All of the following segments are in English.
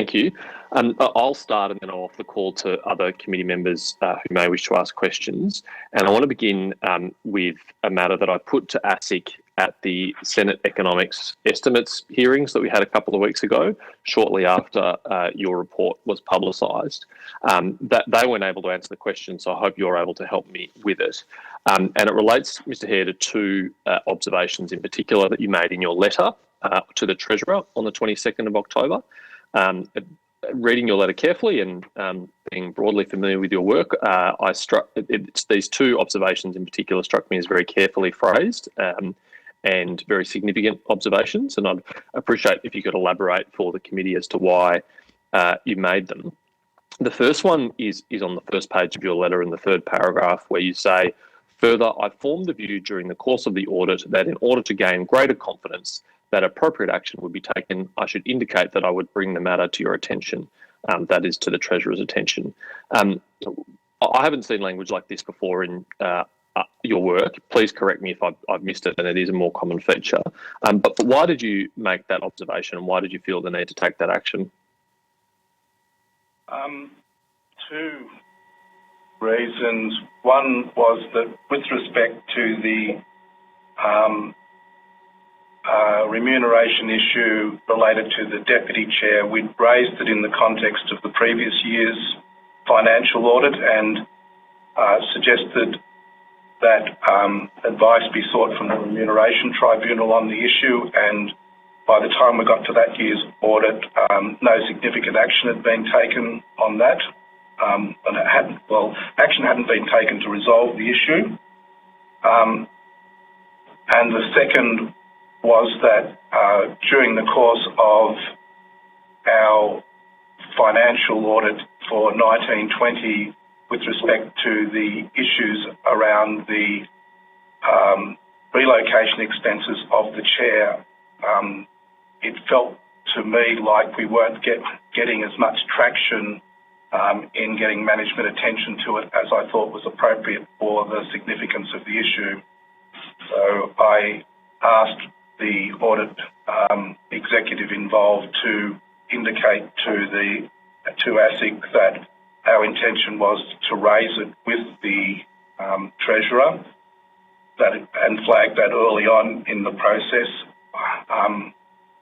Thank you. I'll start and then I'll offer the call to other committee members who may wish to ask questions. And I want to begin with a matter that I put to ASIC at the Senate Economics Estimates hearings that we had a couple of weeks ago, shortly after your report was publicised. That they weren't able to answer the question, so I hope you're able to help me with it. And it relates, Mr. Hare, to two observations in particular that you made in your letter to the Treasurer on the 22nd of October. Reading your letter carefully and being broadly familiar with your work, these two observations in particular struck me as very carefully phrased and very significant observations. And I'd appreciate if you could elaborate for the committee as to why you made them. The first one is on the first page of your letter in the third paragraph, where you say, "Further, I formed the view during the course of the audit that in order to gain greater confidence that appropriate action would be taken, I should indicate that I would bring the matter to your attention," that is to the Treasurer's attention. I haven't seen language like this before in your work. Please correct me if I've missed it and it is a more common feature. But why did you make that observation and why did you feel the need to take that action? Two reasons. One was that with respect to the remuneration issue related to the Deputy Chair, we'd raised it in the context of the previous year's financial audit and suggested that advice be sought from the Remuneration Tribunal on the issue, and by the time we got to that year's audit, no significant action had been taken on that. Action hadn't been taken to resolve the issue. And the second was that during the course of our financial audit for 1920, with respect to the issues around the relocation expenses of the Chair, it felt to me like we weren't getting as much traction in getting management attention to it as I thought was appropriate for the significance of the issue. So I asked the audit executive involved to indicate to ASIC that our intention was to raise it with the Treasurer and flag that early on in the process.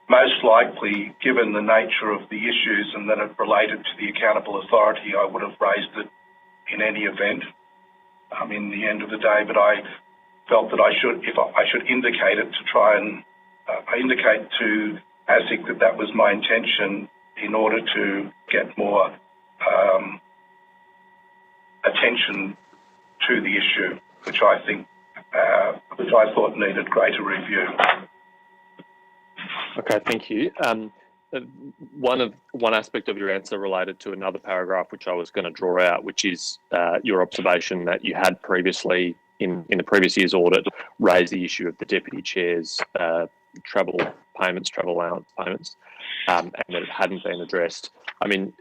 Most likely, given the nature of the issues and that it related to the accountable authority, I would have raised it in any event in the end of the day, but I felt that I should indicate it to try and indicate to ASIC that that was my intention in order to get more attention to the issue, which I thought needed greater review. Okay, thank you. One aspect of your answer related to another paragraph which I was going to draw out, which is your observation that you had previously in the previous year's audit raised the issue of the Deputy Chair's travel allowance payments, and that it hadn't been addressed. I mean,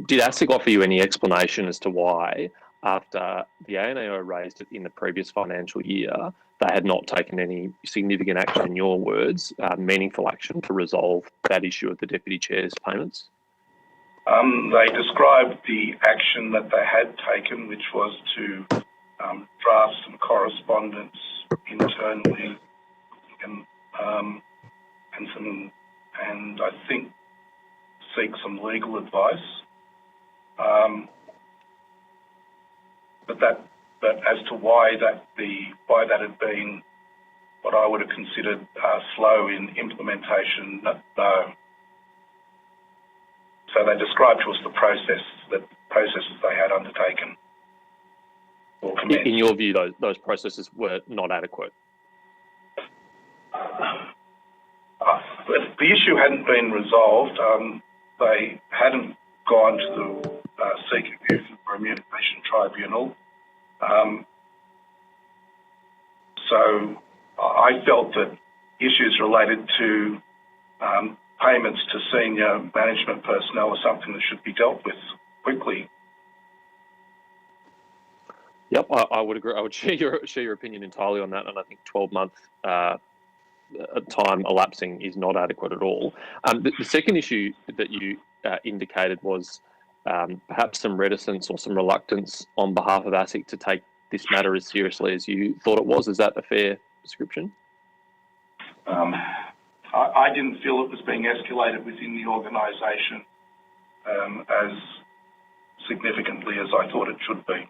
did ASIC offer you any explanation as to why, after the ANAO raised it in the previous financial year, they had not taken any significant action, in your words, meaningful action to resolve that issue of the Deputy Chair's payments? They described the action that they had taken, which was to draft some correspondence internally and I think seek some legal advice. But as to why that had been what I would have considered slow in implementation, no. So they described to us the processes they had undertaken or commenced. In your view, those processes were not adequate? The issue hadn't been resolved. They hadn't gone to the seek review from the Remuneration Tribunal. So I felt that issues related to payments to senior management personnel are something that should be dealt with quickly. Yep, I would agree. I would share your opinion entirely on that, and I think 12-month time elapsing is not adequate at all. The second issue that you indicated was perhaps some reticence or some reluctance on behalf of ASIC to take this matter as seriously as you thought it was. Is that a fair description? I didn't feel it was being escalated within the organisation as significantly as I thought it should be.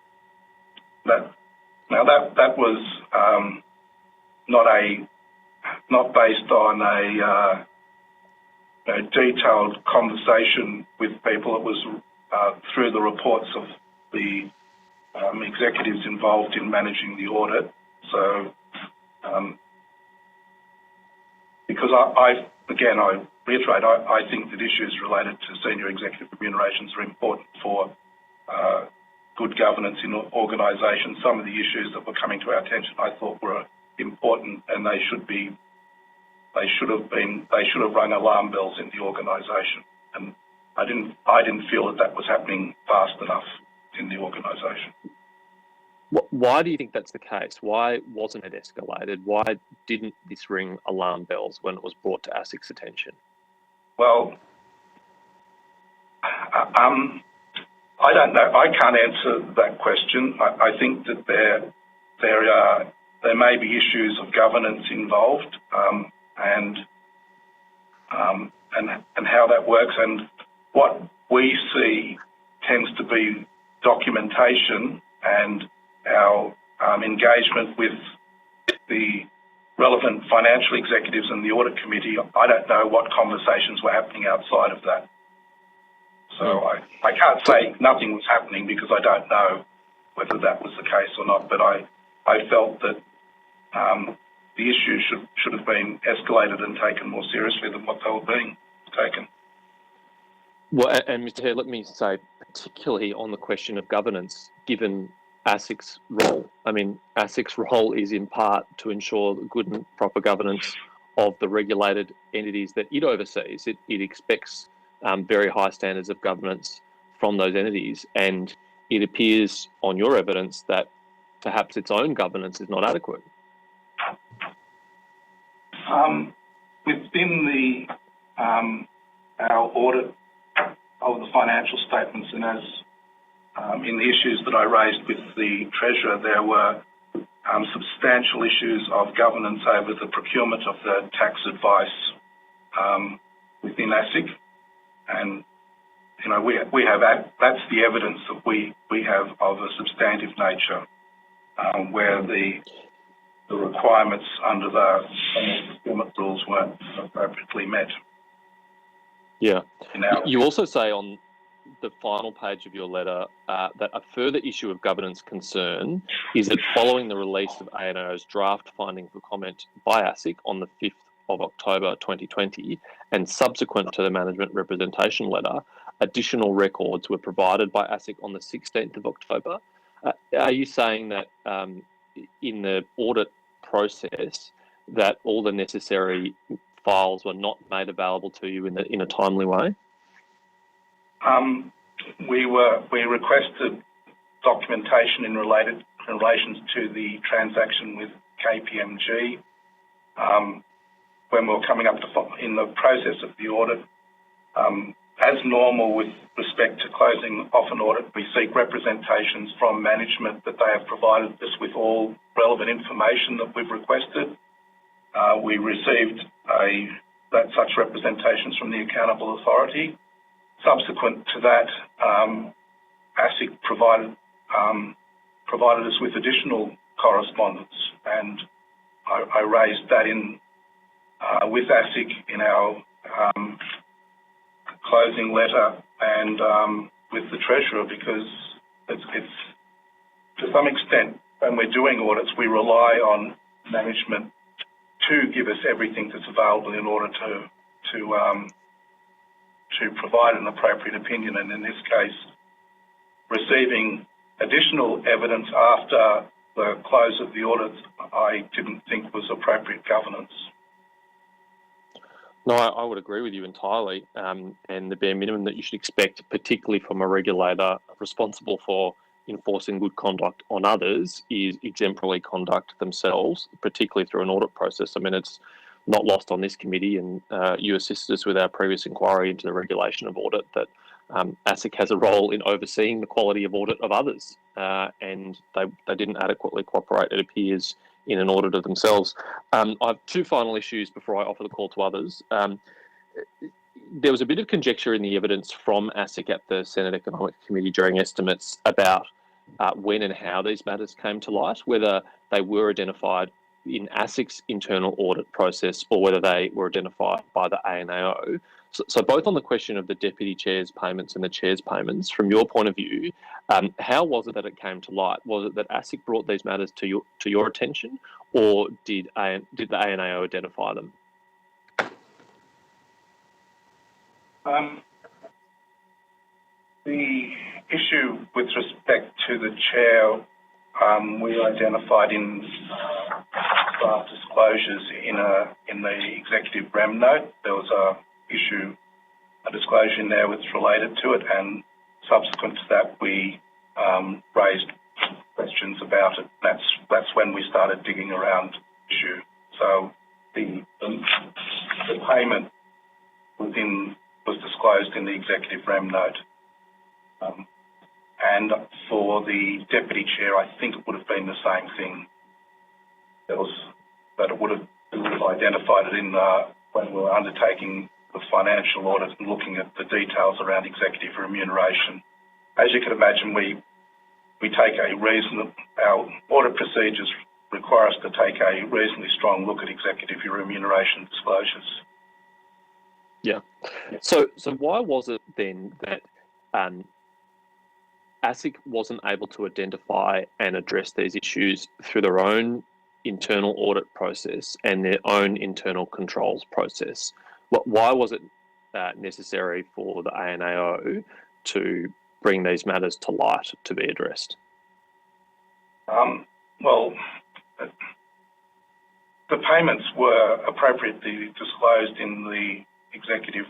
That was not based on a detailed conversation with people. It was through the reports of the executives involved in managing the audit. So, because I reiterate, I think that issues related to senior executive remunerations are important for good governance in organisations. Some of the issues that were coming to our attention, I thought were important, and they should have rung alarm bells in the organisation. And I didn't feel that was happening fast enough in the organisation. Why do you think that's the case? Why wasn't it escalated? Why didn't this ring alarm bells when it was brought to ASIC's attention? Well, I don't know. I can't answer that question. I think that there may be issues of governance involved, and how that works. And what we see tends to be documentation and our engagement with the relevant financial executives and the audit committee. I don't know what conversations were happening outside of that. So I can't say nothing was happening because I don't know whether that was the case or not, but I felt that the issue should have been escalated and taken more seriously than what they were being taken. Well, and Mr. Hare, let me say, particularly on the question of governance, given ASIC's role. I mean, ASIC's role is in part to ensure good and proper governance of the regulated entities that it oversees. It expects very high standards of governance from those entities, and it appears on your evidence that perhaps its own governance is not adequate. Within our audit of the financial statements, and as in the issues that I raised with the Treasurer, there were substantial issues of governance over the procurement of the tax advice within ASIC, and we have that's the evidence that we have of a substantive nature, where the requirements under the procurement rules weren't appropriately met. Yeah. You also say on the final page of your letter that a further issue of governance concern is that following the release of ANAO's draft finding for comment by ASIC on the 5th of October 2020 and subsequent to the management representation letter, additional records were provided by ASIC on the 16th of October. Are you saying that in the audit process that all the necessary files were not made available to you in a timely way? We requested documentation in relation to the transaction with KPMG. When we were coming up in the process of the audit, as normal with respect to closing off an audit, we seek representations from management that they have provided us with all relevant information that we've requested. We received such representations from the accountable authority. Subsequent to that, ASIC provided us with additional correspondence, and I raised that with ASIC in our closing letter and with the Treasurer, because it's to some extent, when we're doing audits, we rely on management to give us everything that's available in order to provide an appropriate opinion. And in this case, receiving additional evidence after the close of the audit, I didn't think was appropriate governance. No, I would agree with you entirely. And the bare minimum that you should expect, particularly from a regulator responsible for enforcing good conduct on others, is exemplary conduct themselves, particularly through an audit process. I mean, it's not lost on this committee, and you assisted us with our previous inquiry into the regulation of audit, that ASIC has a role in overseeing the quality of audit of others, and they didn't adequately cooperate, it appears, in an audit of themselves. I have two final issues before I offer the call to others. There was a bit of conjecture in the evidence from ASIC at the Senate Economic Committee during estimates about when and how these matters came to light, whether they were identified in ASIC's internal audit process or whether they were identified by the ANAO. So both on the question of the deputy chair's payments and the chair's payments, from your point of view, how was it that it came to light? Was it that ASIC brought these matters to your attention, or did the ANAO identify them? The issue with respect to the chair, we identified in staff disclosures in the executive REM note. There was a disclosure in there which related to it, and subsequent to that, we raised questions about it. That's when we started digging around the issue. So the payment was disclosed in the executive REM note. And for the deputy chair, I think it would have been the same thing. It would have identified it when we were undertaking the financial audit and looking at the details around executive remuneration. As you can imagine, our audit procedures require us to take a reasonably strong look at executive remuneration disclosures. Yeah. So why was it then that ASIC wasn't able to identify and address these issues through their own internal audit process and their own internal controls process? Why was it necessary for the ANAO to bring these matters to light to be addressed? Well, the payments were appropriately disclosed in the executive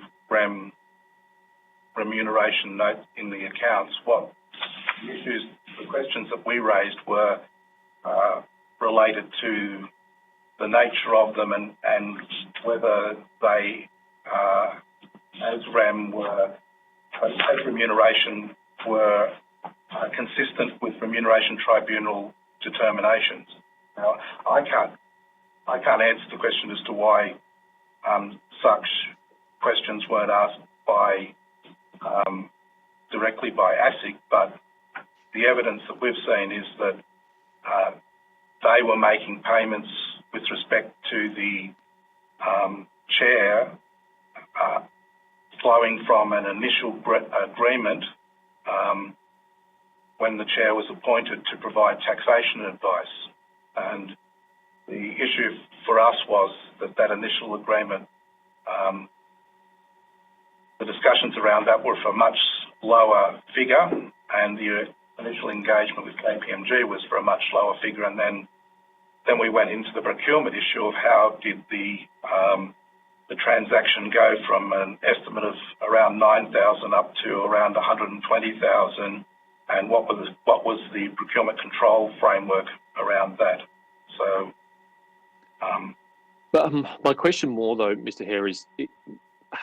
remuneration note in the accounts. The questions that we raised were related to the nature of them and whether they, as remuneration, were consistent with remuneration tribunal determinations. Now, I can't answer the question as to why such questions weren't asked directly by ASIC, but the evidence that we've seen is that they were making payments with respect to the chair flowing from an initial agreement when the chair was appointed to provide taxation advice. And the issue for us was that initial agreement, the discussions around that were for a much lower figure, and the initial engagement with KPMG was for a much lower figure. And then we went into the procurement issue of how did the transaction go from an estimate of around 9,000 up to around 120,000, and what was the procurement control framework around that. So, but my question more though, Mr. Hare, is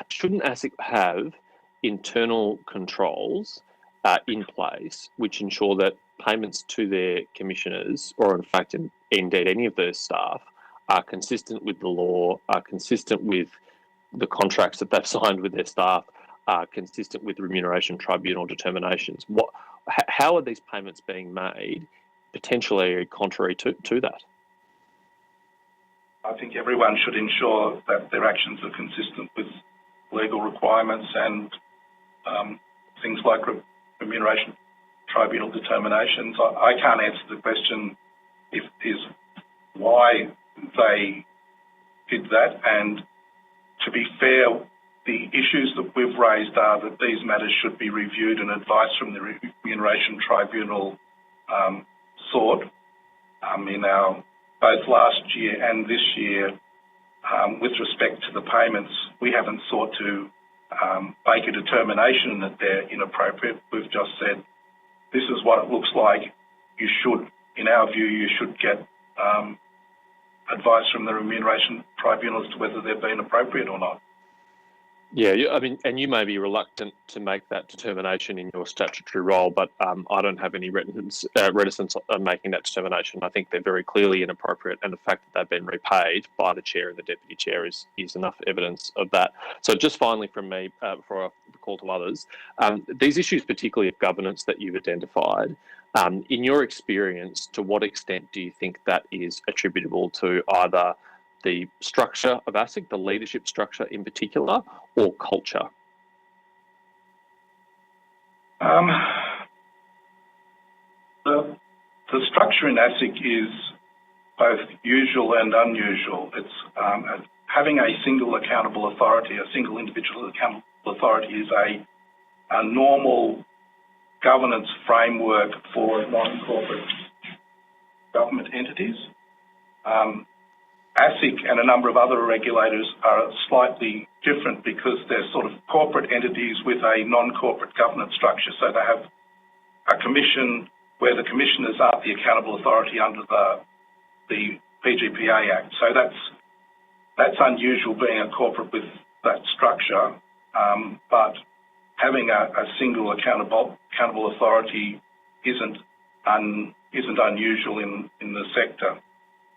shouldn't ASIC have internal controls in place which ensure that payments to their commissioners, or in fact indeed any of their staff, are consistent with the law, are consistent with the contracts that they've signed with their staff, are consistent with remuneration tribunal determinations? How are these payments being made potentially contrary to that? I think everyone should ensure that their actions are consistent with legal requirements and things like remuneration tribunal determinations. I can't answer the question is why they did that, and to be fair, the issues that we've raised are that these matters should be reviewed and advice from the remuneration tribunal sought in our both last year and this year. With respect to the payments, we haven't sought to make a determination that they're inappropriate. We've just said, this is what it looks like. You should, in our view, you should get advice from the Remuneration Tribunal as to whether they've been appropriate or not. Yeah, I mean, and you may be reluctant to make that determination in your statutory role, but I don't have any reticence on making that determination. I think they're very clearly inappropriate, and the fact that they've been repaid by the chair and the deputy chair is enough evidence of that. So just finally from me, before I call to others, these issues, particularly of governance that you've identified, in your experience, to what extent do you think that is attributable to either the structure of ASIC, the leadership structure in particular, or culture? The structure in ASIC is both usual and unusual. It's having a single accountable authority, a single individual accountable authority is a normal governance framework for non-corporate government entities. ASIC and a number of other regulators are slightly different because they're sort of corporate entities with a non-corporate governance structure. So they have a commission where the commissioners aren't the accountable authority under the PGPA Act. So that's unusual being a corporate with that structure. But having a single accountable authority isn't unusual in the sector.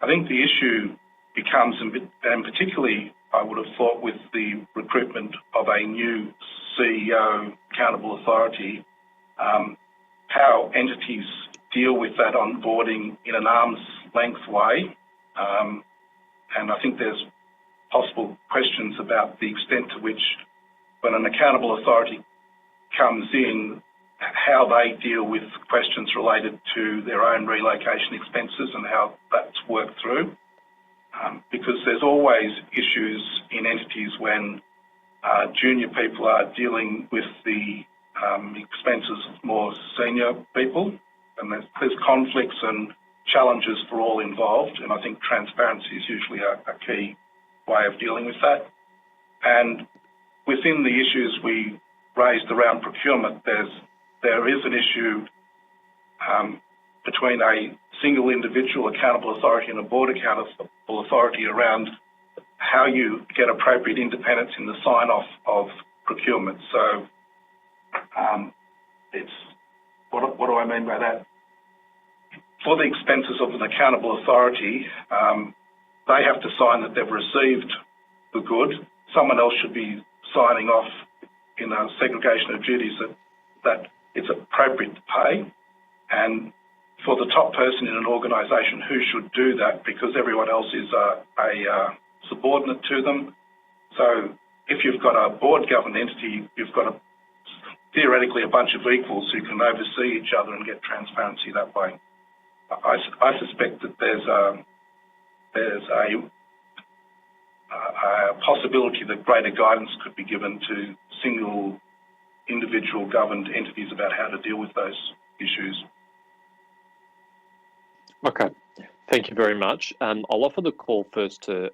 I think the issue becomes, and particularly I would have thought with the recruitment of a new CEO accountable authority, how entities deal with that onboarding in an arm's length way. And I think there's possible questions about the extent to which when an accountable authority comes in, how they deal with questions related to their own relocation expenses and how that's worked through. Because there's always issues in entities when junior people are dealing with the expenses of more senior people, and there's conflicts and challenges for all involved, and I think transparency is usually a key way of dealing with that. And within the issues we raised around procurement, there is an issue between a single individual accountable authority and a board accountable authority around how you get appropriate independence in the sign-off of procurement. So what do I mean by that? For the expenses of an accountable authority, they have to sign that they've received the good. Someone else should be signing off in a segregation of duties that it's appropriate to pay. And for the top person in an organisation who should do that, because everyone else is a subordinate to them. So if you've got a board-governed entity, you've got theoretically a bunch of equals who can oversee each other and get transparency that way. I suspect that there's a possibility that greater guidance could be given to single individual governed entities about how to deal with those issues. Okay, thank you very much. I'll offer the call first to